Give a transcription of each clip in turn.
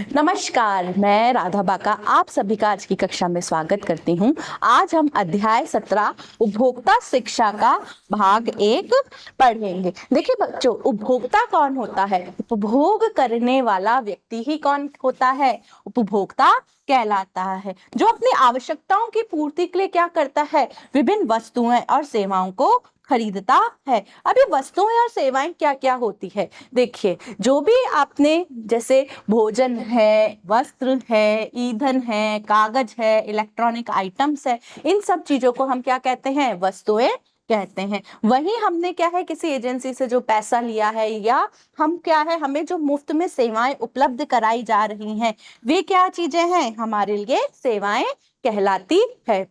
नमस्कार, मैं राधा बाका आप सभी का आज की कक्षा में स्वागत करती हूँ। आज हम अध्याय 17 उपभोक्ता शिक्षा का भाग 1 पढ़ेंगे। देखिए बच्चों, उपभोक्ता कौन होता है? उपभोग करने वाला व्यक्ति ही कौन होता है? उपभोक्ता कहलाता है। जो अपनी आवश्यकताओं की पूर्ति के लिए क्या करता है? विभिन्न वस्तुएं और सेवाओं को खरीदता है। अब ये वस्तुएं और सेवाएं क्या क्या होती है? देखिए, जो भी आपने जैसे भोजन है, वस्त्र है, ईंधन है, कागज है, इलेक्ट्रॉनिक आइटम्स है, इन सब चीजों को हम क्या कहते हैं? वस्तुएं कहते हैं। वही हमने क्या है, किसी एजेंसी से जो पैसा लिया है या हम क्या है, हमें जो मुफ्त में सेवाएं उपलब्ध कराई जा रही हैं, वे क्या चीजें हैं? हमारे लिए सेवाएं कहलाती है।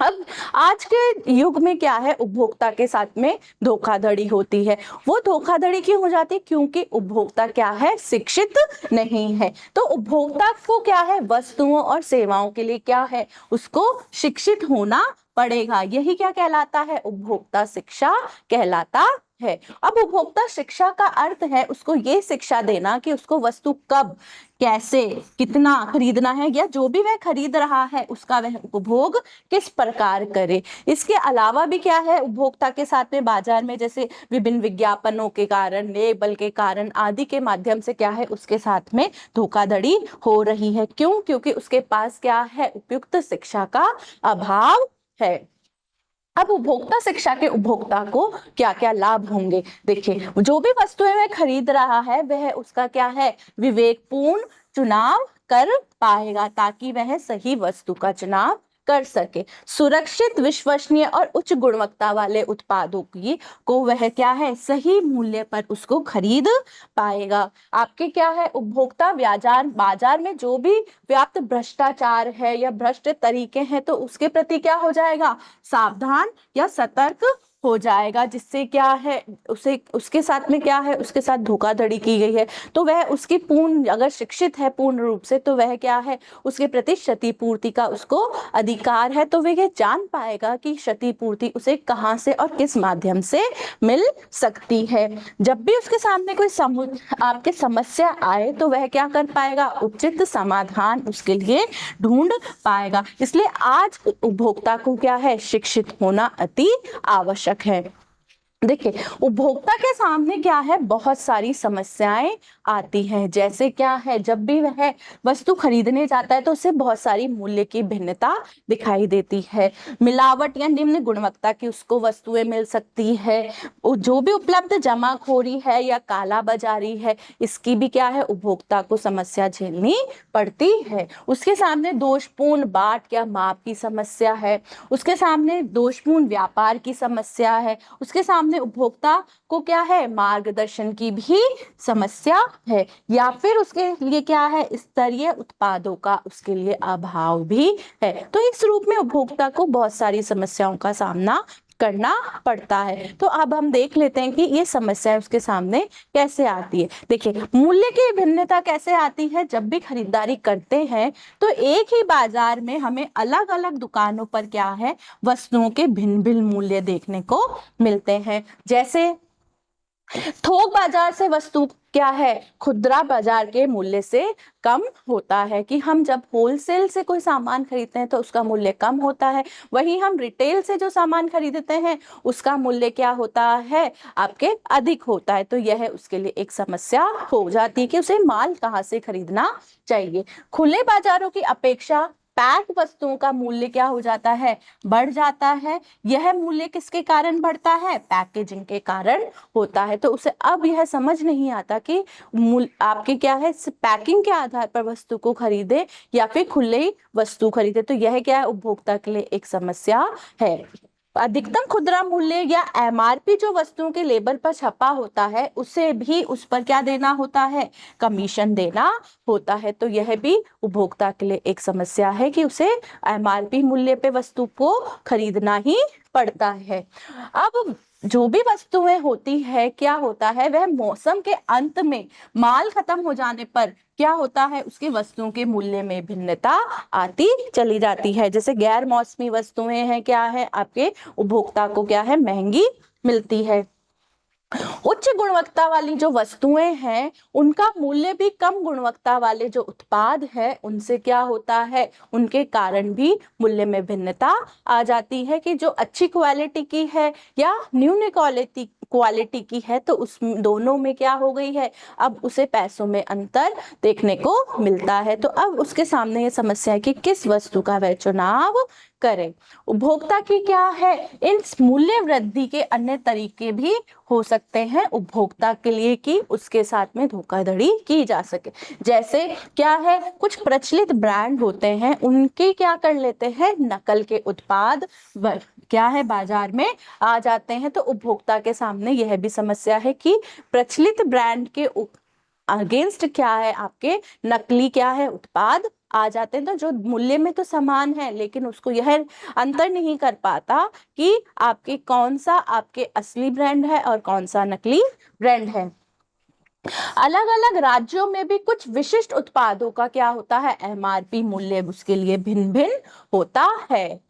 अब आज के युग में क्या है, उपभोक्ता के साथ में धोखाधड़ी होती है। वो धोखाधड़ी क्यों हो जाती है? क्योंकि उपभोक्ता क्या है? शिक्षित नहीं है। तो उपभोक्ता को क्या है, वस्तुओं और सेवाओं के लिए क्या है, उसको शिक्षित होना पड़ेगा। यही क्या कहलाता है? उपभोक्ता शिक्षा कहलाता है। अब उपभोक्ता शिक्षा का अर्थ है उसको ये शिक्षा देना कि उसको वस्तु कब, कैसे, कितना खरीदना है, या जो भी वह खरीद रहा है उसका वह उपभोग किस प्रकार करे। इसके अलावा भी क्या है, उपभोक्ता के साथ में बाजार में जैसे विभिन्न विज्ञापनों के कारण, लेबल के कारण आदि के माध्यम से क्या है, उसके साथ में धोखाधड़ी हो रही है। क्यों? क्योंकि उसके पास क्या है, उपयुक्त शिक्षा का अभाव है। अब उपभोक्ता शिक्षा के उपभोक्ता को क्या क्या लाभ होंगे? देखिए, जो भी वस्तुएं वह खरीद रहा है वह उसका क्या है, विवेकपूर्ण चुनाव कर पाएगा ताकि वह सही वस्तु का चुनाव कर सके। सुरक्षित, विश्वसनीय और उच्च गुणवत्ता वाले उत्पादों की को वह क्या है, सही मूल्य पर उसको खरीद पाएगा। आपके क्या है, उपभोक्ता बाजार में जो भी व्याप्त भ्रष्टाचार है या भ्रष्ट तरीके हैं, तो उसके प्रति क्या हो जाएगा, सावधान या सतर्क हो जाएगा। जिससे क्या है, उसके साथ में क्या है, उसके साथ धोखाधड़ी की गई है तो वह उसकी पूर्ण, अगर शिक्षित है पूर्ण रूप से, तो वह क्या है, उसके प्रति क्षतिपूर्ति का उसको अधिकार है। तो वह ये जान पाएगा कि क्षतिपूर्ति उसे कहां से और किस माध्यम से मिल सकती है। जब भी उसके सामने कोई आपके समस्या आए तो वह क्या कर पाएगा, उचित समाधान उसके लिए ढूंढ पाएगा। इसलिए आज उपभोक्ता को क्या है, शिक्षित होना अति आवश्यक है। देखिए, उपभोक्ता के सामने क्या है, बहुत सारी समस्याएं आती हैं। जैसे क्या है, जब भी वह वस्तु खरीदने जाता है तो उसे बहुत सारी मूल्य की भिन्नता दिखाई देती है। मिलावट या निम्न गुणवत्ता की उसको वस्तुएं मिल सकती है। जो भी उपलब्ध जमाखोरी है या काला बाजारी है, इसकी भी क्या है, उपभोक्ता को समस्या झेलनी पड़ती है। उसके सामने दोषपूर्ण बाट या माप की समस्या है, उसके सामने दोषपूर्ण व्यापार की समस्या है, उसके सामने उपभोक्ता को क्या है, मार्गदर्शन की भी समस्या है, या फिर उसके लिए क्या है, स्तरीय उत्पादों का उसके लिए अभाव भी है। तो इस रूप में उपभोक्ता को बहुत सारी समस्याओं का सामना करना पड़ता है। तो अब हम देख लेते हैं कि ये समस्या उसके सामने कैसे आती है। देखिए, मूल्य की भिन्नता कैसे आती है? जब भी खरीदारी करते हैं तो एक ही बाजार में हमें अलग अलग दुकानों पर क्या है, वस्तुओं के भिन्न भिन्न मूल्य देखने को मिलते हैं। जैसे थोक बाजार से वस्तु क्या है, खुदरा बाजार के मूल्य से कम होता है। कि हम जब होलसेल से कोई सामान खरीदते हैं तो उसका मूल्य कम होता है, वहीं हम रिटेल से जो सामान खरीदते हैं उसका मूल्य क्या होता है, आपके अधिक होता है। तो यह उसके लिए एक समस्या हो जाती है कि उसे माल कहाँ से खरीदना चाहिए। खुले बाजारों की अपेक्षा पैक वस्तुओं का मूल्य क्या हो जाता है, बढ़ जाता है। यह मूल्य किसके कारण बढ़ता है, पैकेजिंग के कारण होता है। तो उसे अब यह समझ नहीं आता कि आपके क्या है, पैकिंग के आधार पर वस्तु को खरीदे या फिर खुले वस्तु खरीदे। तो यह क्या है, उपभोक्ता के लिए एक समस्या है। अधिकतम खुदरा मूल्य या एमआरपी जो वस्तुओं के लेबल पर छपा होता है, उसे भी उस पर क्या देना होता है, कमीशन देना होता है। तो यह भी उपभोक्ता के लिए एक समस्या है कि उसे एमआरपी मूल्य पे वस्तु को खरीदना ही पड़ता है। अब जो भी वस्तुएं होती है, क्या होता है, वह मौसम के अंत में माल खत्म हो जाने पर क्या होता है, उसके वस्तुओं के मूल्य में भिन्नता आती चली जाती है। जैसे गैर मौसमी वस्तुएं हैं, क्या है, आपके उपभोक्ता को क्या है, महंगी मिलती है। उच्च गुणवत्ता वाली जो वस्तुएं हैं उनका मूल्य भी कम गुणवत्ता वाले जो उत्पाद है उनसे क्या होता है, उनके कारण भी मूल्य में भिन्नता आ जाती है कि जो अच्छी क्वालिटी की है या न्यून क्वालिटी की है तो उस दोनों में क्या हो गई है, अब उसे पैसों में अंतर देखने को मिलता है। तो अब उसके सामने ये समस्या है कि किस वस्तु का वह चुनाव करें। उपभोक्ता की क्या है, इन मूल्य वृद्धि के अन्य तरीके भी हो सकते हैं उपभोक्ता के लिए कि उसके साथ में धोखाधड़ी की जा सके। जैसे क्या है, कुछ प्रचलित ब्रांड होते हैं उनके क्या कर लेते हैं, नकल के उत्पाद क्या है बाजार में आ जाते हैं। तो उपभोक्ता के सामने यह भी समस्या है कि प्रचलित ब्रांड के अगेंस्ट क्या है, आपके नकली क्या है उत्पाद आ जाते हैं। तो जो मूल्य में तो समान है लेकिन उसको यह अंतर नहीं कर पाता कि आपके कौन सा आपके असली ब्रांड है और कौन सा नकली ब्रांड है। अलग अलग राज्यों में भी कुछ विशिष्ट उत्पादों का क्या होता है, एमआरपी मूल्य उसके लिए भिन्न भिन्न होता है।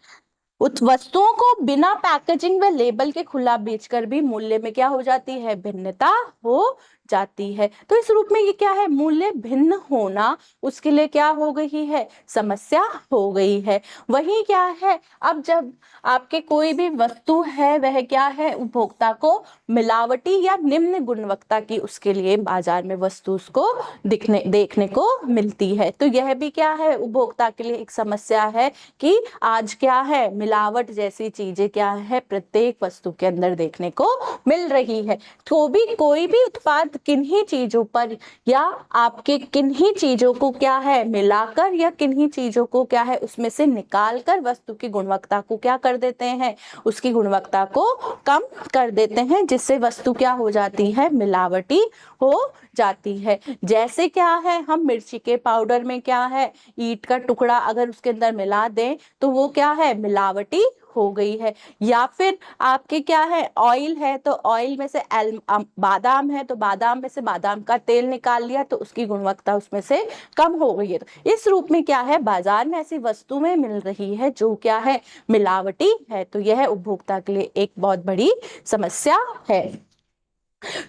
वस्तुओं को बिना पैकेजिंग व लेबल के खुला बेचकर भी मूल्य में क्या हो जाती है, भिन्नता हो जाती है। तो इस रूप में ये क्या है, मूल्य भिन्न होना उसके लिए क्या हो गई है, समस्या हो गई है। वही क्या है, अब जब आपके कोई भी वस्तु है वह क्या है, उपभोक्ता को मिलावटी या निम्न गुणवत्ता की उसके लिए बाजार में वस्तु उसको देखने को मिलती है। तो यह भी क्या है, उपभोक्ता के लिए एक समस्या है कि आज क्या है, मिलावट जैसी चीजें क्या है प्रत्येक वस्तु के अंदर देखने को मिल रही है। तो भी कोई भी उत्पाद किन्हीं चीजों पर या आपके किन्हीं चीजों को क्या है मिलाकर या किन्हीं चीजों को क्या है उसमें से निकालकर वस्तु की गुणवत्ता को क्या कर देते हैं, उसकी गुणवत्ता को कम कर देते हैं, जिससे वस्तु क्या हो जाती है, मिलावटी हो जाती है। जैसे क्या है, हम मिर्ची के पाउडर में क्या है, ईंट का टुकड़ा अगर उसके अंदर मिला दें तो वो क्या है, मिलावटी हो गई है। या फिर आपके क्या है, ऑयल है तो ऑयल में से बादाम है तो बादाम में से बादाम का तेल निकाल लिया तो उसकी गुणवत्ता उसमें से कम हो गई है। तो इस रूप में क्या है, बाजार में ऐसी वस्तुएं मिल रही है जो क्या है, मिलावटी है। तो यह उपभोक्ता के लिए एक बहुत बड़ी समस्या है।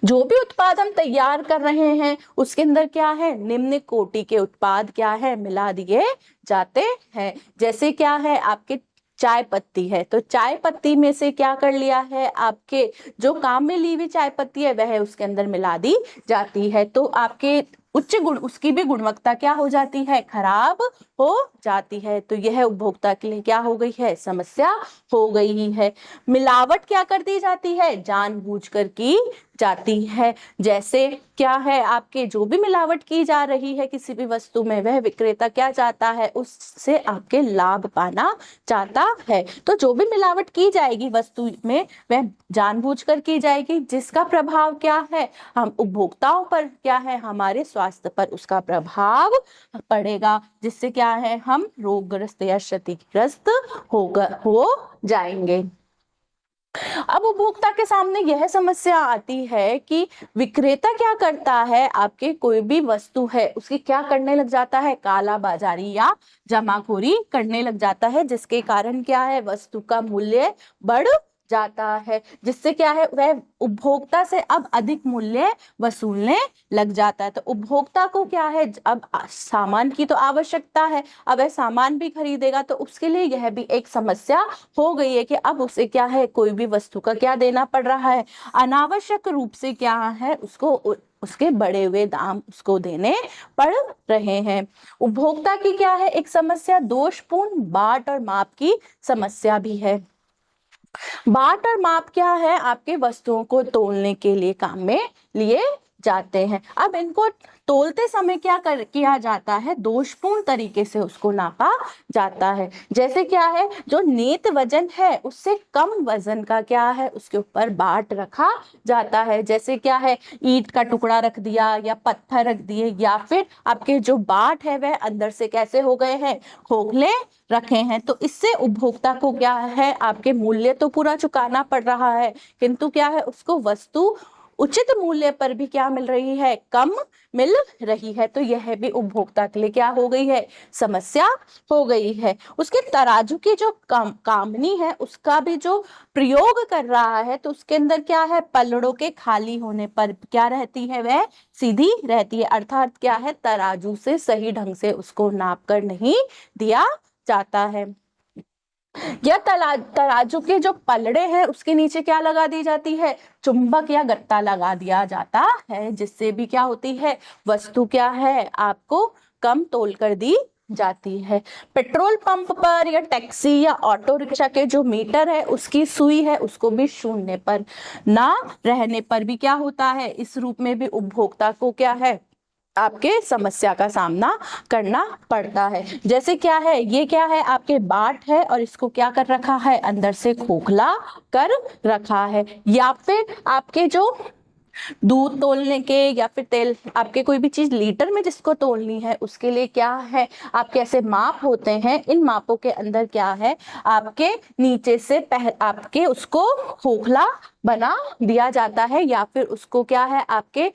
जो भी उत्पाद हम तैयार कर रहे हैं उसके अंदर क्या है, निम्न कोटि के उत्पाद क्या है, मिला दिए जाते हैं। जैसे क्या है, आपके चाय पत्ती है तो चाय पत्ती में से क्या कर लिया है, आपके जो काम में ली हुई चाय पत्ती है वह उसके अंदर मिला दी जाती है। तो आपके उच्च गुण उसकी भी गुणवत्ता क्या हो जाती है, खराब हो जाती है। तो यह उपभोक्ता के लिए क्या हो गई है, समस्या हो गई है। मिलावट क्या कर दी जाती है, जानबूझकर की जाती है। जैसे क्या है, आपके जो भी मिलावट की जा रही है किसी भी वस्तु में, वह विक्रेता क्या चाहता है, उससे आपके लाभ पाना चाहता है। तो जो भी मिलावट की जाएगी वस्तु में वह जानबूझकर की जाएगी, जिसका प्रभाव क्या है, हम उपभोक्ताओं पर क्या है, हमारे स्वास्थ्य पर उसका प्रभाव पड़ेगा, जिससे क्या है, हम रोगग्रस्त या क्षतिग्रस्त हो जाएंगे। अब उपभोक्ता के सामने यह समस्या आती है कि विक्रेता क्या करता है, आपके कोई भी वस्तु है उसकी क्या करने लग जाता है, काला बाजारी या जमाखोरी करने लग जाता है, जिसके कारण क्या है, वस्तु का मूल्य बढ़ जाता है, जिससे क्या है, वह उपभोक्ता से अब अधिक मूल्य वसूलने लग जाता है। तो उपभोक्ता को क्या है, अब सामान की तो आवश्यकता है, अब वह सामान भी खरीदेगा तो उसके लिए यह भी एक समस्या हो गई है कि अब उसे क्या है, कोई भी वस्तु का क्या देना पड़ रहा है, अनावश्यक रूप से क्या है, उसको उसके बढ़े हुए दाम उसको देने पड़ रहे हैं। उपभोक्ता की क्या है, एक समस्या दोषपूर्ण बाट और माप की समस्या भी है। बाट और माप क्या है, आपके वस्तुओं को तोलने के लिए काम में लिए जाते हैं। अब इनको तोलते समय क्या किया जाता है, दोषपूर्ण तरीके से उसको नापा जाता है। जैसे क्या है, जो नेत वजन है उससे कम वजन का क्या है, उसके ऊपर बाट रखा जाता है। जैसे क्या है, ईंट का टुकड़ा रख दिया या पत्थर रख दिए, या फिर आपके जो बाट है वह अंदर से कैसे हो गए हैं, खोखले रखे हैं। तो इससे उपभोक्ता को क्या है, आपके मूल्य तो पूरा चुकाना पड़ रहा है, किंतु क्या है, उसको वस्तु उचित मूल्य पर भी क्या मिल रही है, कम मिल रही है। तो यह भी उपभोक्ता के लिए क्या हो गई है, समस्या हो गई है। उसके तराजू की जो कामनी है उसका भी जो प्रयोग कर रहा है तो उसके अंदर क्या है, पलड़ों के खाली होने पर क्या रहती है, वह सीधी रहती है। अर्थात क्या है, तराजू से सही ढंग से उसको नाप कर नहीं दिया जाता है। या तराजू के जो पलड़े हैं उसके नीचे क्या लगा दी जाती है, चुंबक या गत्ता लगा दिया जाता है, जिससे भी क्या होती है, वस्तु क्या है, आपको कम तोल कर दी जाती है। पेट्रोल पंप पर या टैक्सी या ऑटो रिक्शा के जो मीटर है उसकी सुई है उसको भी शून्य पर ना रहने पर भी क्या होता है, इस रूप में भी उपभोक्ता को क्या है, आपके समस्या का सामना करना पड़ता है। जैसे क्या है, ये क्या है, आपके बाट है और इसको क्या कर रखा है, अंदर से खोखला कर रखा है। या फिर आपके जो दूध तोलने के या फिर तेल, आपके कोई भी चीज लीटर में जिसको तोलनी है उसके लिए क्या है, आपके ऐसे माप होते हैं। इन मापों के अंदर क्या है, आपके नीचे से आपके उसको खोखला बना दिया जाता है या फिर उसको क्या है, आपके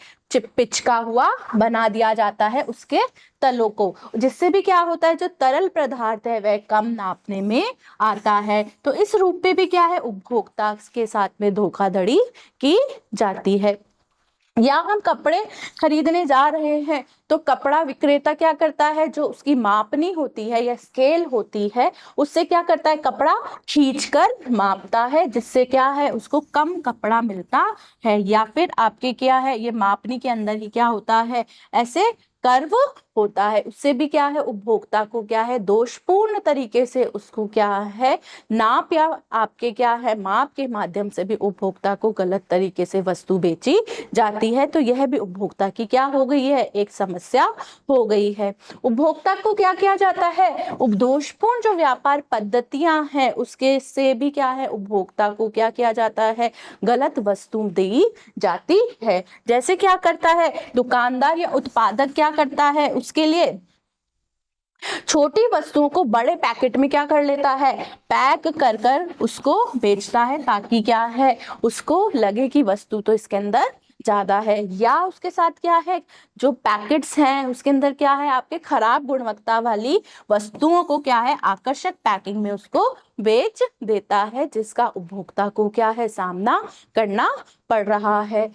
पिचका हुआ बना दिया जाता है उसके तलों को, जिससे भी क्या होता है, जो तरल पदार्थ है वह कम नापने में आता है। तो इस रूप में भी क्या है, उपभोक्ता के साथ में धोखाधड़ी की जाती है। या हम कपड़े खरीदने जा रहे हैं तो कपड़ा विक्रेता क्या करता है, जो उसकी मापनी होती है या स्केल होती है उससे क्या करता है, कपड़ा खींचकर मापता है, जिससे क्या है, उसको कम कपड़ा मिलता है। या फिर आपके क्या है, ये मापनी के अंदर ही क्या होता है, ऐसे कर्व होता है, उससे भी क्या है, उपभोक्ता को क्या है, दोषपूर्ण तरीके से उसको क्या है, नाप या आपके क्या है, माप के माध्यम से भी उपभोक्ता को गलत तरीके से वस्तु बेची जाती है। तो यह भी उपभोक्ता की क्या हो गई है, एक समस्या हो गई है। उपभोक्ता को क्या किया जाता है, दोषपूर्ण जो व्यापार पद्धतियां हैं उसके से भी क्या है, उपभोक्ता को क्या किया जाता है, गलत वस्तु दी जाती है। जैसे क्या करता है दुकानदार या उत्पादक, क्या करता है, उसके लिए छोटी वस्तुओं को बड़े पैकेट में क्या कर लेता है, पैक कर कर उसको बेचता है, ताकि क्या है, उसको लगे कि वस्तु तो इसके अंदर ज्यादा है। या उसके साथ क्या है, जो पैकेट्स हैं उसके अंदर क्या है, आपके खराब गुणवत्ता वाली वस्तुओं को क्या है, आकर्षक पैकिंग में उसको बेच देता है, जिसका उपभोक्ता को क्या है, सामना करना पड़ रहा है।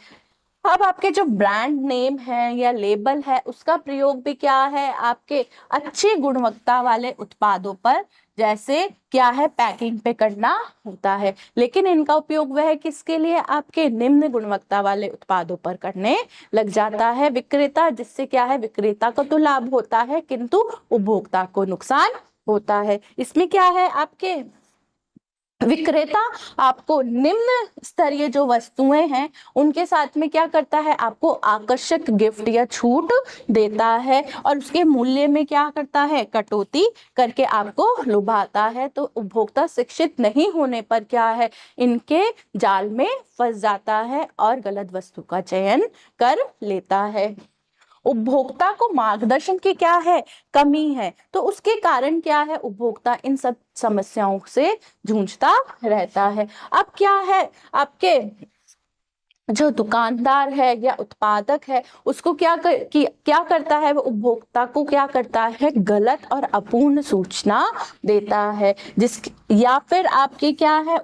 अब आपके जो ब्रांड नेम है या लेबल है उसका प्रयोग भी क्या है, आपके अच्छी गुणवत्ता वाले उत्पादों पर, जैसे क्या है, पैकिंग पे करना होता है। लेकिन इनका उपयोग वह किसके लिए, आपके निम्न गुणवत्ता वाले उत्पादों पर करने लग जाता है विक्रेता, जिससे क्या है, विक्रेता को तो लाभ होता है किंतु उपभोक्ता को नुकसान होता है। इसमें क्या है, आपके विक्रेता आपको निम्न स्तरीय जो वस्तुएं हैं उनके साथ में क्या करता है, आपको आकर्षक गिफ्ट या छूट देता है और उसके मूल्य में क्या करता है, कटौती करके आपको लुभाता है। तो उपभोक्ता शिक्षित नहीं होने पर क्या है, इनके जाल में फंस जाता है और गलत वस्तु का चयन कर लेता है। उपभोक्ता को मार्गदर्शन की क्या है, कमी है, तो उसके कारण क्या है, उपभोक्ता इन सब समस्याओं से जूझता रहता है। अब क्या है, आपके जो दुकानदार है या उत्पादक है उसको क्या करता है, वो उपभोक्ता को क्या करता है, गलत और अपूर्ण सूचना देता है, या फिर आपके क्या है,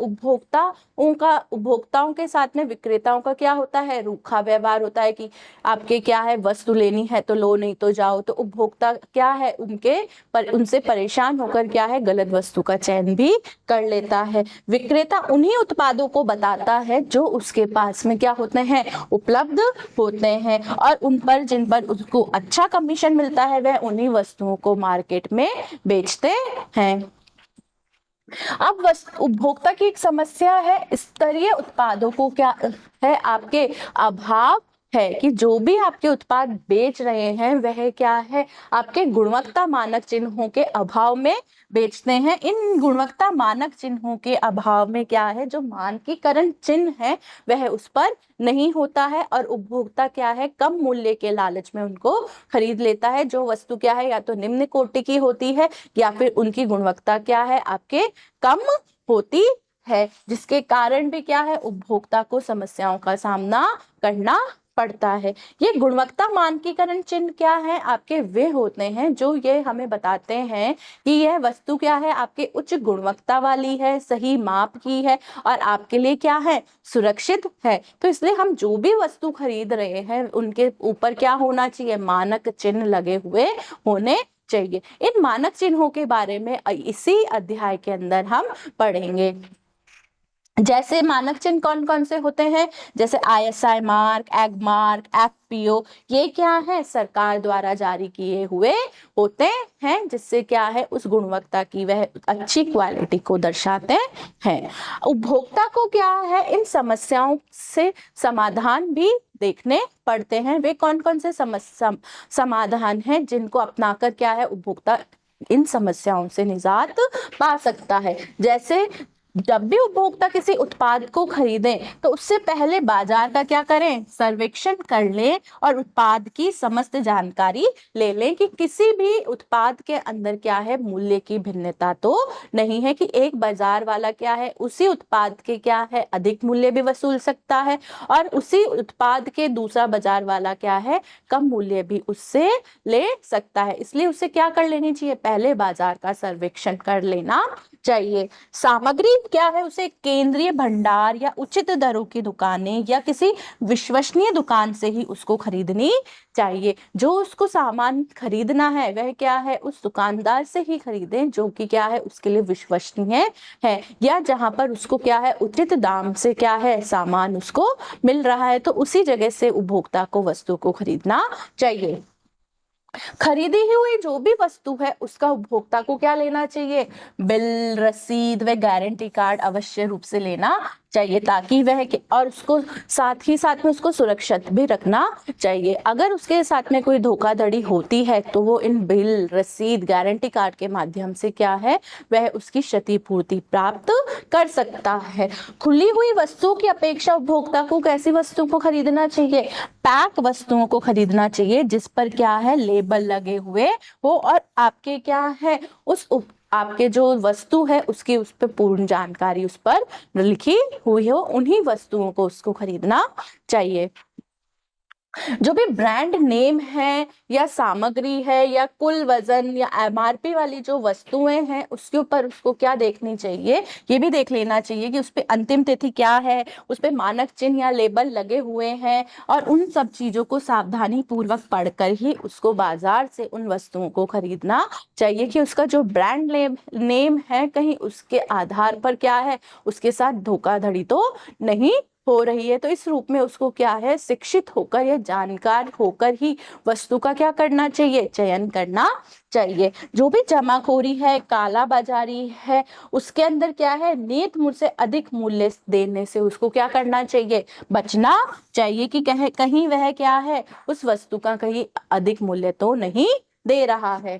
उपभोक्ताओं के साथ में विक्रेताओं का क्या होता है, रूखा व्यवहार होता है कि आपके क्या है, वस्तु लेनी है तो लो नहीं तो जाओ। तो उपभोक्ता क्या है, उनसे परेशान होकर क्या है, गलत वस्तु का चयन भी कर लेता है। विक्रेता उन्हीं उत्पादों को बताता है जो उसके पास में क्या होते हैं, उपलब्ध होते हैं, और उन पर जिन पर उसको अच्छा कमीशन मिलता है वह उन्हीं वस्तुओं को मार्केट में बेचते हैं। अब उपभोक्ता की एक समस्या है, स्तरीय उत्पादों को क्या है, आपके अभाव है कि जो भी आपके उत्पाद बेच रहे हैं वह क्या है, आपके गुणवत्ता मानक चिन्हों के अभाव में बेचते हैं। इन गुणवत्ता मानक चिन्हों के अभाव में क्या है, जो मानकीकरण चिन्ह है वह उस पर नहीं होता है और उपभोक्ता क्या है, कम मूल्य के लालच में उनको खरीद लेता है, जो वस्तु क्या है, या तो निम्न कोटि की होती है या फिर उनकी गुणवत्ता क्या है, आपके कम होती है, जिसके कारण भी क्या है, उपभोक्ता को समस्याओं का सामना करना पड़ता है। ये गुणवत्ता मानकीकरण चिन्ह क्या है, आपके वे होते हैं जो ये हमें बताते हैं कि यह वस्तु क्या है, आपके उच्च गुणवत्ता वाली है, सही माप की है और आपके लिए क्या है, सुरक्षित है। तो इसलिए हम जो भी वस्तु खरीद रहे हैं उनके ऊपर क्या होना चाहिए, मानक चिन्ह लगे हुए होने चाहिए। इन मानक चिन्हों के बारे में इसी अध्याय के अंदर हम पढ़ेंगे। जैसे मानक चिन्ह कौन कौन से होते हैं, जैसे ISI mark, egg mark, FPO, ये क्या है, सरकार द्वारा जारी किए हुए होते हैं, जिससे क्या है, उस गुणवत्ता की वह अच्छी क्वालिटी को दर्शाते हैं। उपभोक्ता को क्या है, इन समस्याओं से समाधान भी देखने पड़ते हैं। वे कौन कौन से समाधान हैं जिनको अपनाकर क्या है, उपभोक्ता इन समस्याओं से निजात पा सकता है। जैसे जब भी उपभोक्ता किसी उत्पाद को खरीदें तो उससे पहले बाजार का क्या करें, सर्वेक्षण कर लें और उत्पाद की समस्त जानकारी ले लें कि किसी भी उत्पाद के अंदर क्या है, मूल्य की भिन्नता तो नहीं है कि एक बाजार वाला क्या है, उसी उत्पाद के क्या है, अधिक मूल्य भी वसूल सकता है और उसी उत्पाद के दूसरा बाजार वाला क्या है, कम मूल्य भी उससे ले सकता है। इसलिए उसे क्या कर लेनी चाहिए, पहले बाजार का सर्वेक्षण कर लेना चाहिए। सामग्री क्या है, उसे केंद्रीय भंडार या उचित दरों की दुकानें या किसी विश्वसनीय दुकान से ही उसको खरीदनी चाहिए। जो उसको सामान खरीदना है वह क्या है, उस दुकानदार से ही खरीदें जो कि क्या है, उसके लिए विश्वसनीय है या जहां पर उसको क्या है, उचित दाम से क्या है, सामान उसको मिल रहा है, तो उसी जगह से उपभोक्ता को वस्तु को खरीदना चाहिए। खरीदी हुई जो भी वस्तु है उसका उपभोक्ता को क्या लेना चाहिए, बिल, रसीद व गारंटी कार्ड अवश्य रूप से लेना चाहिए, ताकि वह और उसको साथ ही साथ में उसको सुरक्षित भी रखना चाहिए। अगर उसके साथ में कोई धोखाधड़ी होती है तो वो इन बिल, रसीद, गारंटी कार्ड के माध्यम से क्या है, वह उसकी क्षतिपूर्ति प्राप्त कर सकता है। खुली हुई वस्तुओं की अपेक्षा उपभोक्ता को कैसी वस्तु को खरीदना चाहिए, पैक वस्तुओं को खरीदना चाहिए जिस पर क्या है, लेबल लगे हुए हो और आपके क्या है, आपके जो वस्तु है उसकी उस पर पूर्ण जानकारी उस पर लिखी हुई हो, उन्हीं वस्तुओं को उसको खरीदना चाहिए। जो भी ब्रांड नेम है या सामग्री है या कुल वजन या MRP वाली जो वस्तुएं हैं उसके ऊपर उसको क्या देखनी चाहिए, ये भी देख लेना चाहिए कि उस पर अंतिम तिथि क्या है, उस पर मानक चिन्ह या लेबल लगे हुए हैं और उन सब चीजों को सावधानी पूर्वक पढ़कर ही उसको बाजार से उन वस्तुओं को खरीदना चाहिए कि उसका जो ब्रांड नेम है कहीं उसके आधार पर क्या है, उसके साथ धोखाधड़ी तो नहीं हो रही है। तो इस रूप में उसको क्या है, शिक्षित होकर या जानकार होकर ही वस्तु का क्या करना चाहिए, चयन करना चाहिए। जो भी जमाखोरी है, काला बाजारी है, उसके अंदर क्या है, नियत मूल्य से अधिक मूल्य देने से उसको क्या करना चाहिए, बचना चाहिए कि कहीं वह क्या है, उस वस्तु का कहीं अधिक मूल्य तो नहीं दे रहा है।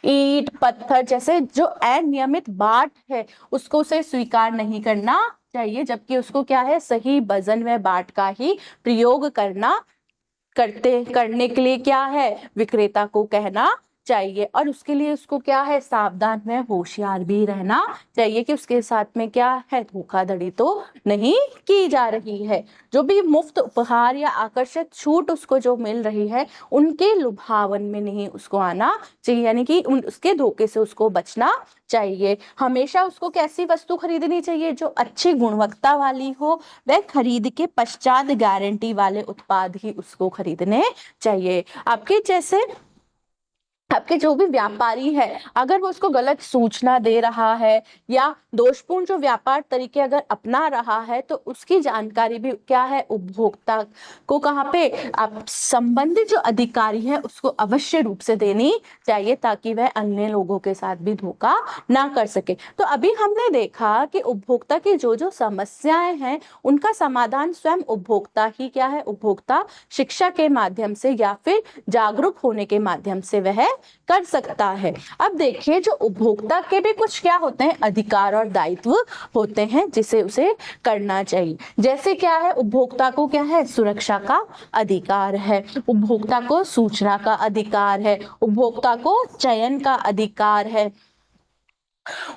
ईंट, पत्थर जैसे जो अनियमित बाट है उसको उसे स्वीकार नहीं करना चाहिए, जबकि उसको क्या है, सही वजन व बाट का ही प्रयोग करने के लिए क्या है, विक्रेता को कहना चाहिए और उसके लिए उसको क्या है, सावधान में होशियार भी रहना चाहिए कि उसके साथ में क्या है, धोखाधड़ी तो नहीं की जा रही है। जो भी मुफ्त उपहार या आकर्षक छूट उसको जो मिल रही है उनके लुभावन में नहीं उसको आना चाहिए, यानी कि उसके धोखे से उसको बचना चाहिए। हमेशा उसको कैसी वस्तु खरीदनी चाहिए, जो अच्छी गुणवत्ता वाली हो, वह खरीद के पश्चात गारंटी वाले उत्पाद ही उसको खरीदने चाहिए। आपके जो भी व्यापारी है अगर वो उसको गलत सूचना दे रहा है या दोषपूर्ण जो व्यापार तरीके अगर अपना रहा है तो उसकी जानकारी भी क्या है, उपभोक्ता को कहाँ पे, आप संबंधित जो अधिकारी है उसको अवश्य रूप से देनी चाहिए ताकि वह अन्य लोगों के साथ भी धोखा ना कर सके। तो अभी हमने देखा कि उपभोक्ता की जो जो समस्याएं हैं उनका समाधान स्वयं उपभोक्ता ही क्या है, उपभोक्ता शिक्षा के माध्यम से या फिर जागरूक होने के माध्यम से वह कर सकता है। अब देखिए, जो उपभोक्ता के भी कुछ क्या होते हैं, अधिकार और दायित्व होते हैं जिसे उसे करना चाहिए। जैसे क्या है, उपभोक्ता को क्या है, सुरक्षा का अधिकार है, उपभोक्ता को सूचना का अधिकार है, उपभोक्ता को चयन का अधिकार है,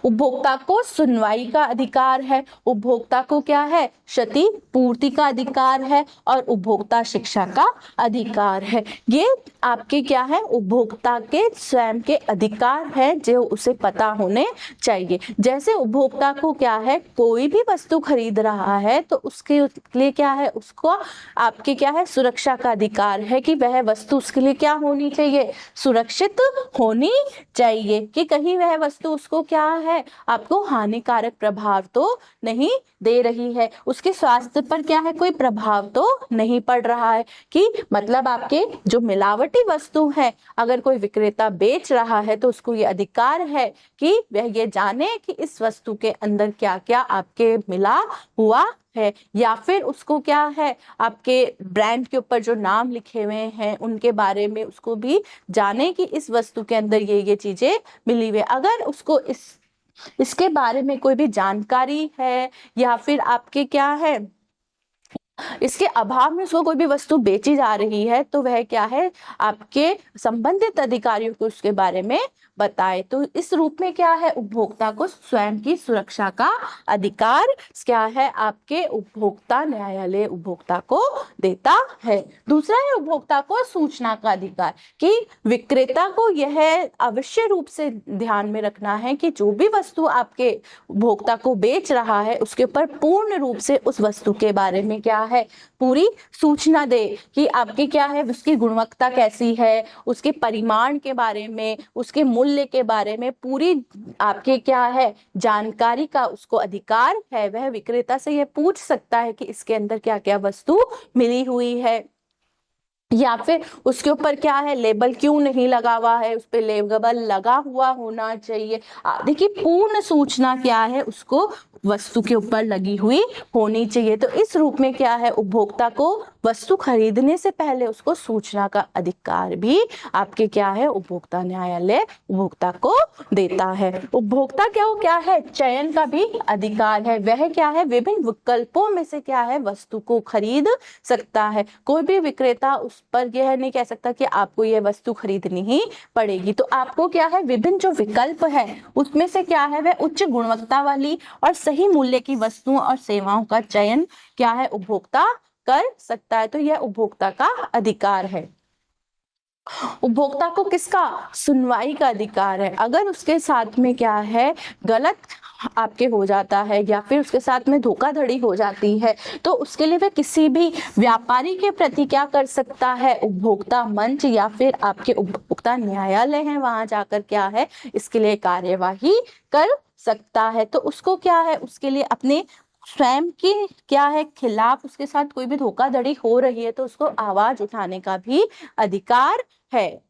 उपभोक्ता को सुनवाई का अधिकार है, उपभोक्ता को क्या है, क्षति पूर्ति का अधिकार है और उपभोक्ता शिक्षा का अधिकार है। ये आपके क्या है, उपभोक्ता के स्वयं के अधिकार है जो उसे पता होने चाहिए। जैसे उपभोक्ता को क्या है, कोई भी वस्तु खरीद रहा है तो उसके लिए क्या है, उसको आपके क्या है, सुरक्षा का अधिकार है कि वह वस्तु उसके लिए क्या होनी चाहिए, सुरक्षित होनी चाहिए, कि कहीं वह वस्तु उसको क्या है, आपको हानिकारक प्रभाव तो नहीं दे रही है, उसके स्वास्थ्य पर क्या है, कोई प्रभाव तो नहीं पड़ रहा है। कि मतलब आपके जो मिलावटी वस्तु है अगर कोई विक्रेता बेच रहा है तो उसको ये अधिकार है कि वह ये जाने कि इस वस्तु के अंदर क्या क्या आपके मिला हुआ है, या फिर उसको क्या है, आपके ब्रांड के ऊपर जो नाम लिखे हुए हैं उनके बारे में उसको भी जाने कि इस वस्तु के अंदर ये चीजें मिली हुई। अगर उसको इसके बारे में कोई भी जानकारी है या फिर आपके क्या है, इसके अभाव में उसको कोई भी वस्तु बेची जा रही है तो वह क्या है, आपके संबंधित अधिकारियों को उसके बारे में बताए। तो इस रूप में क्या है, उपभोक्ता को स्वयं की सुरक्षा का अधिकार क्या है, आपके उपभोक्ता न्यायालय उपभोक्ता को देता है। दूसरा है उपभोक्ता को सूचना का अधिकार, कि विक्रेता को यह अवश्य रूप से ध्यान में रखना है कि जो भी वस्तु आपके उपभोक्ता को बेच रहा है उसके ऊपर पूर्ण रूप से उस वस्तु के बारे में क्या है, पूरी सूचना दे कि आपकी क्या है, उसकी गुणवत्ता कैसी है, उसके परिमाण के बारे में, उसके मूल्य के बारे में पूरी आपके क्या है जानकारी का उसको अधिकार है। वह विक्रेता से यह पूछ सकता है कि इसके अंदर क्या क्या वस्तु मिली हुई है, या फिर उसके ऊपर क्या है, लेबल क्यों नहीं लगा हुआ है, उस पर लेबल लगा हुआ होना चाहिए। देखिए पूर्ण सूचना क्या है, उसको वस्तु के ऊपर लगी हुई होनी चाहिए। तो इस रूप में क्या है, उपभोक्ता को वस्तु खरीदने से पहले उसको सूचना का अधिकार भी आपके क्या है, उपभोक्ता न्यायालय उपभोक्ता को देता है। उपभोक्ता क्या है, चयन का भी अधिकार है। वह क्या है, विभिन्न विकल्पों में से क्या है, वस्तु को खरीद सकता है। कोई भी विक्रेता उस पर यह नहीं कह सकता कि आपको यह वस्तु खरीदनी ही पड़ेगी। तो आपको क्या है, विभिन्न जो विकल्प है उसमें से क्या है, वह उच्च गुणवत्ता वाली और सही मूल्य की वस्तुओं और सेवाओं का चयन क्या है, उपभोक्ता कर सकता है। तो यह उपभोक्ता का अधिकार है। उपभोक्ता को किसका, सुनवाई का अधिकार है। अगर उसके साथ में क्या है, गलत आपके हो जाता है या फिर उसके साथ में धोखाधड़ी हो जाती है तो उसके लिए वह किसी भी व्यापारी के प्रति क्या कर सकता है, उपभोक्ता मंच या फिर आपके उपभोक्ता न्यायालय है, वहां जाकर क्या है, इसके लिए कार्यवाही कर सकता है। तो उसको क्या है, उसके लिए अपने स्वयं की क्या है खिलाफ उसके साथ कोई भी धोखाधड़ी हो रही है तो उसको आवाज उठाने का भी अधिकार है।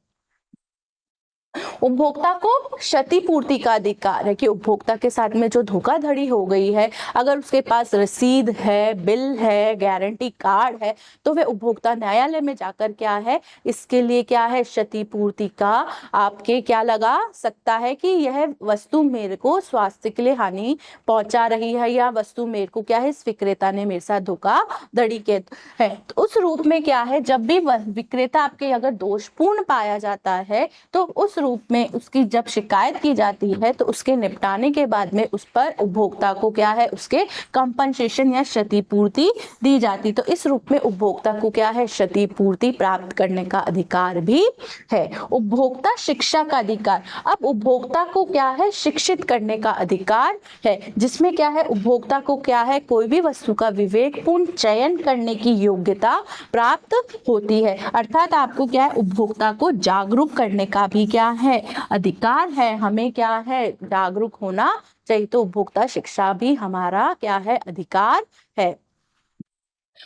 उपभोक्ता को क्षतिपूर्ति का अधिकार है, कि उपभोक्ता के साथ में जो धोखाधड़ी हो गई है, अगर उसके पास रसीद है, बिल है, गारंटी कार्ड है, तो वह उपभोक्ता न्यायालय में जाकर क्या है, इसके लिए क्या है, क्षतिपूर्ति का आपके क्या लगा सकता है कि यह वस्तु मेरे को स्वास्थ्य के लिए हानि पहुंचा रही है, या वस्तु मेरे को क्या है, इस विक्रेता ने मेरे साथ धोखाधड़ी के है। तो उस रूप में क्या है, जब भी विक्रेता आपके अगर दोषपूर्ण पाया जाता है तो उस रूप में उसकी जब शिकायत की जाती है तो उसके निपटाने के बाद में उस पर उपभोक्ता को क्या है, उसके कंपनसेशन या क्षतिपूर्ति दी जाती। तो इस रूप में उपभोक्ता को क्या है, क्षतिपूर्ति प्राप्त करने का अधिकार भी है। उपभोक्ता शिक्षा का अधिकार, अब उपभोक्ता को क्या है, शिक्षित करने का अधिकार है, जिसमें क्या है, उपभोक्ता को क्या है, कोई भी वस्तु का विवेकपूर्ण चयन करने की योग्यता प्राप्त होती है। अर्थात आपको क्या है, उपभोक्ता को जागरूक करने का भी क्या है, अधिकार है। हमें क्या है, जागरूक होना चाहिए। तो उपभोक्ता शिक्षा भी हमारा क्या है, अधिकार है।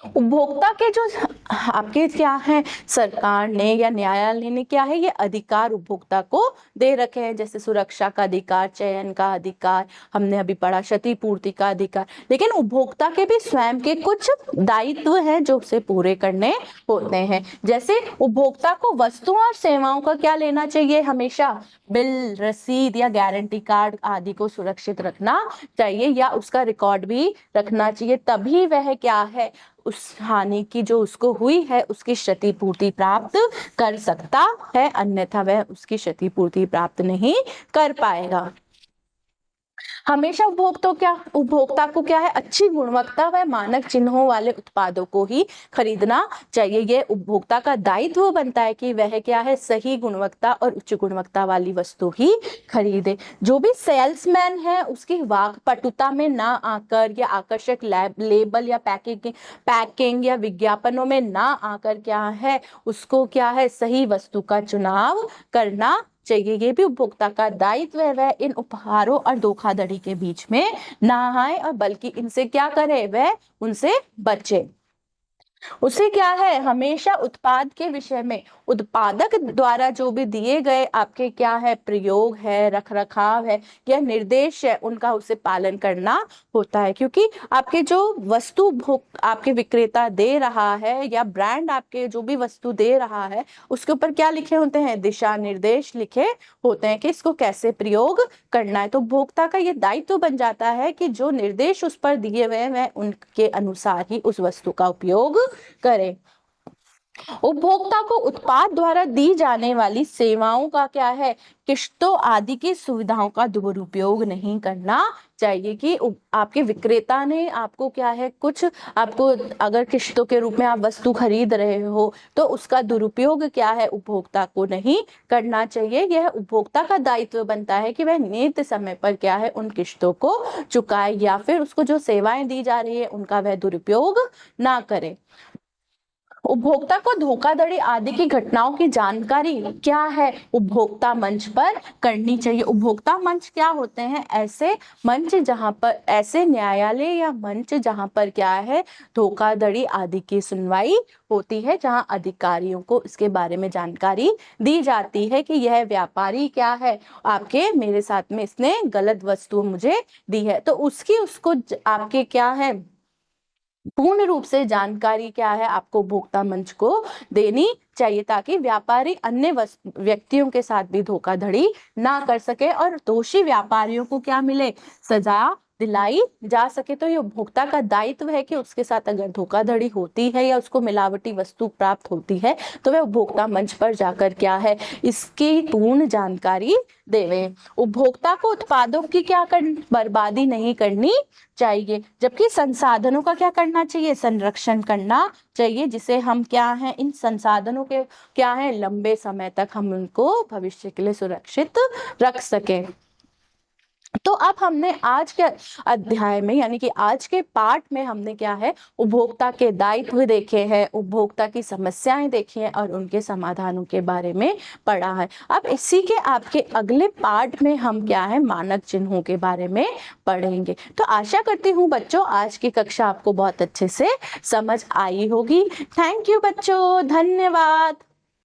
उपभोक्ता के जो आपके क्या है, सरकार ने या न्यायालय ने क्या है, ये अधिकार उपभोक्ता को दे रखे हैं, जैसे सुरक्षा का अधिकार, चयन का अधिकार, हमने अभी पढ़ा क्षतिपूर्ति का अधिकार। लेकिन उपभोक्ता के भी स्वयं के कुछ दायित्व हैं जो उसे पूरे करने होते हैं। जैसे उपभोक्ता को वस्तुओं और सेवाओं का क्या लेना चाहिए, हमेशा बिल, रसीद या गारंटी कार्ड आदि को सुरक्षित रखना चाहिए, या उसका रिकॉर्ड भी रखना चाहिए। तभी वह क्या है, उस हानि की जो उसको हुई है उसकी क्षतिपूर्ति प्राप्त कर सकता है, अन्यथा वह उसकी क्षतिपूर्ति प्राप्त नहीं कर पाएगा। हमेशा उपभोक्ता को क्या है, अच्छी गुणवत्ता व मानक चिन्हों वाले उत्पादों को ही खरीदना चाहिए। ये उपभोक्ता का दायित्व बनता है कि वह क्या है, सही गुणवत्ता और उच्च गुणवत्ता वाली वस्तु ही खरीदे। जो भी सेल्समैन है उसकी वाक्पटुता में ना आकर या आकर्षक लेबल या पैकिंग या विज्ञापनों में ना आकर क्या है, उसको क्या है, सही वस्तु का चुनाव करना चाहिए। ये भी उपभोक्ता का दायित्व है, वह इन उपहारों और धोखाधड़ी के बीच में ना आए और बल्कि इनसे क्या करे, वह उनसे बचे। उसे क्या है, हमेशा उत्पाद के विषय में उत्पादक द्वारा जो भी दिए गए आपके क्या है, प्रयोग है, रखरखाव है या निर्देश है, उनका उसे पालन करना होता है। क्योंकि आपके जो वस्तु आपके विक्रेता दे रहा है या ब्रांड आपके जो भी वस्तु दे रहा है, उसके ऊपर क्या लिखे होते हैं, दिशा निर्देश लिखे होते हैं कि इसको कैसे प्रयोग करना है। तो उपभोक्ता का ये दायित्व बन जाता है कि जो निर्देश उस पर दिए हुए हैं वह उनके अनुसार ही उस वस्तु का उपयोग करें। उपभोक्ता को उत्पाद द्वारा दी जाने वाली सेवाओं का क्या है, किश्तों आदि की सुविधाओं का दुरुपयोग नहीं करना चाहिए। कि आपके विक्रेता ने आपको क्या है, कुछ आपको अगर किश्तों के रूप में आप वस्तु खरीद रहे हो तो उसका दुरुपयोग क्या है, उपभोक्ता को नहीं करना चाहिए। यह उपभोक्ता का दायित्व बनता है कि वह नियत समय पर क्या है, उन किश्तों को चुकाए या फिर उसको जो सेवाएं दी जा रही है उनका वह दुरुपयोग ना करे। उपभोक्ता को धोखाधड़ी आदि की घटनाओं की जानकारी क्या है, उपभोक्ता मंच पर करनी चाहिए। उपभोक्ता मंच क्या होते हैं, ऐसे मंच जहां पर, ऐसे न्यायालय या मंच जहां पर क्या है, धोखाधड़ी आदि की सुनवाई होती है, जहां अधिकारियों को इसके बारे में जानकारी दी जाती है कि यह व्यापारी क्या है, आपके मेरे साथ में इसने गलत वस्तु मुझे दी है, तो उसको आपके क्या है, पूर्ण रूप से जानकारी क्या है, आपको उपभोक्ता मंच को देनी चाहिए ताकि व्यापारी अन्य व्यक्तियों के साथ भी धोखाधड़ी ना कर सके और दोषी व्यापारियों को क्या मिले, सजा दिलाई जा सके। तो ये उपभोक्ता का दायित्व है कि उसके साथ अगर धोखाधड़ी होती है या उसको मिलावटी वस्तु प्राप्त होती है तो वह उपभोक्ता मंच पर जाकर क्या है, इसकी पूर्ण जानकारी देवे। उपभोक्ता को उत्पादों की क्या बर्बादी नहीं करनी चाहिए, जबकि संसाधनों का क्या करना चाहिए, संरक्षण करना चाहिए, जिसे हम क्या है, इन संसाधनों के क्या है, लंबे समय तक हम उनको भविष्य के लिए सुरक्षित रख सकें। तो अब हमने आज के अध्याय में यानी कि आज के पाठ में हमने क्या है, उपभोक्ता के दायित्व देखे हैं, उपभोक्ता की समस्याएं देखी हैं और उनके समाधानों के बारे में पढ़ा है। अब इसी के आपके अगले पाठ में हम क्या है, मानक चिन्हों के बारे में पढ़ेंगे। तो आशा करती हूँ बच्चों आज की कक्षा आपको बहुत अच्छे से समझ आई होगी। थैंक यू बच्चों, धन्यवाद।